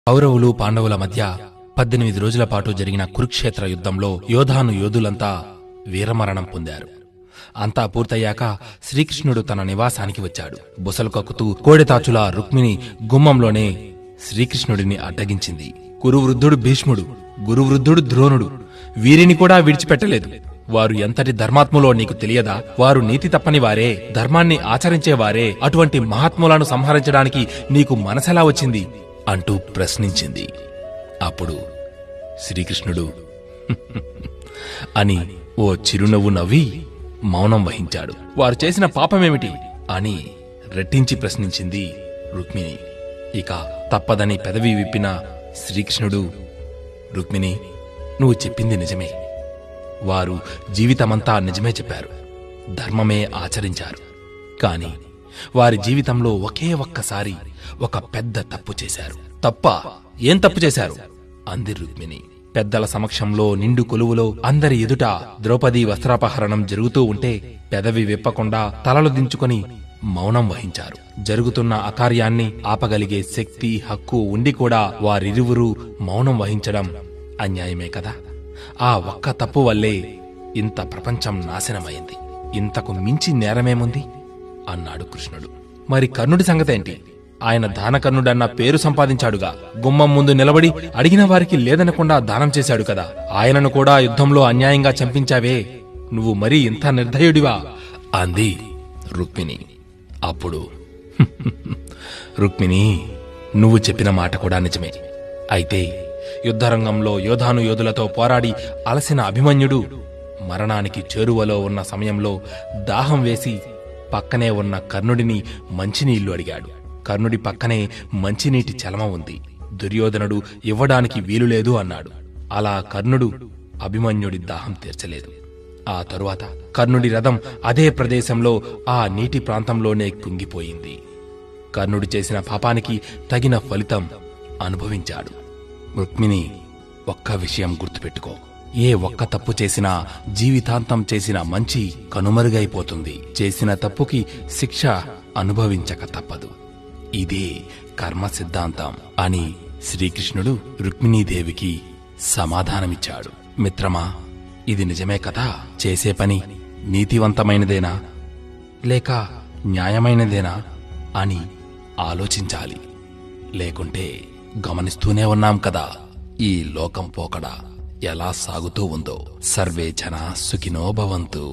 కౌరవులు పాండవుల మధ్య 18 రోజుల పాటు జరిగిన కురుక్షేత్ర యుద్ధంలో యోధులంతా వీరమరణం పొందారు. అంతా పూర్తయ్యాక శ్రీకృష్ణుడు తన నివాసానికి వచ్చాడు. బుసలు కక్కుతూ కోడెతాచుల రుక్మిణి గుమ్మంలోనే శ్రీకృష్ణుడిని అడ్డగించింది. కురువృద్ధుడు భీష్ముడు, గురువృద్ధుడు ద్రోణుడు వీరిని కూడా విడిచిపెట్టలేదు. వారు ఎంతటి ధర్మాత్ములో నీకు తెలియదా? వారు నీతి తప్పని వారే, ధర్మాన్ని ఆచరించేవారే. అటువంటి మహాత్ములను సంహరించడానికి నీకు మనసెలా వచ్చింది అంటూ ప్రశ్నించింది. అప్పుడు శ్రీకృష్ణుడు అని ఓ చిరునవ్వు నవ్వి మౌనం వహించాడు. వారు చేసిన పాపమేమిటి అని రెట్టించి ప్రశ్నించింది రుక్మిణి. ఇక తప్పదని పెదవి విప్పిన శ్రీకృష్ణుడు, రుక్మిణి, నువ్వు చెప్పింది నిజమే. వారు జీవితమంతా నిజమే చెప్పారు, ధర్మమే ఆచరించారు. కాని వారి జీవితంలో ఒకే ఒక్కసారి ఒక పెద్ద తప్పు చేశారు. తప్ప? ఏం తప్పు చేశారు అంది రుక్మిణి. పెద్దల సమక్షంలో నిండు కొలువులో అందరి ఎదుట ద్రౌపది వస్త్రాపహరణం జరుగుతూ ఉంటే పెదవి విప్పకుండా తలలు దించుకొని మౌనం వహించారు. జరుగుతున్న అకార్యాన్ని ఆపగలిగే శక్తి, హక్కు ఉండి కూడా వారిరువురూ మౌనం వహించడం అన్యాయమే కదా. ఆ ఒక్క తప్పు వల్లే ఇంత ప్రపంచం నాశనమైంది. ఇంతకు మించి నేరమేముంది అన్నాడు కృష్ణుడు. మరి కర్ణుడి సంగతేంటి? ఆయన దానకర్ణుడన్న పేరు సంపాదించాడుగా. గుమ్మం ముందు నిలబడి అడిగిన వారికి లేదనకుండా దానం చేశాడు కదా. ఆయనను కూడా యుద్ధంలో అన్యాయంగా చంపించావే, నువ్వు మరీ ఇంత నిర్దయుడివా అంది రుక్మిణి. అప్పుడు రుక్మిణి, నువ్వు చెప్పిన మాట కూడా నిజమే. అయితే యుద్ధరంగంలో యోధులతో పోరాడి అలసిన అభిమన్యుడు మరణానికి చేరువలో ఉన్న సమయంలో దాహం వేసి పక్కనే ఉన్న కర్ణుడిని మంచినీళ్లు అడిగాడు. కర్ణుడి పక్కనే మంచినీటి చలమ ఉంది. దుర్యోధనుడు ఇవ్వడానికి వీలులేదు అన్నాడు. అలా కర్ణుడు అభిమన్యుడి దాహం తీర్చలేదు. ఆ తరువాత కర్ణుడి రథం అదే ప్రదేశంలో ఆ నీటి ప్రాంతంలోనే కుంగిపోయింది. కర్ణుడు చేసిన పాపానికి తగిన ఫలితం అనుభవించాడు. రుక్మిణి, ఒక్క విషయం గుర్తుపెట్టుకో. ఏ ఒక్క తప్పు చేసినా జీవితాంతం చేసిన మంచి కనుమరుగైపోతుంది. చేసిన తప్పుకి శిక్ష అనుభవించక తప్పదు. ఇదే కర్మ సిద్ధాంతం అని శ్రీకృష్ణుడు రుక్మిణీదేవికి సమాధానమిచ్చాడు. మిత్రమా, ఇది నిజమే కదా? చేసే పని నీతివంతమైనదేనా లేక న్యాయమైనదేనా అని ఆలోచించాలి. లేకుంటే గమనిస్తూనే ఉన్నాం కదా ఈ లోకం పోకడ ఎలా సాగుతూ ఉందో. సర్వే జనా సుఖినో భవంతు.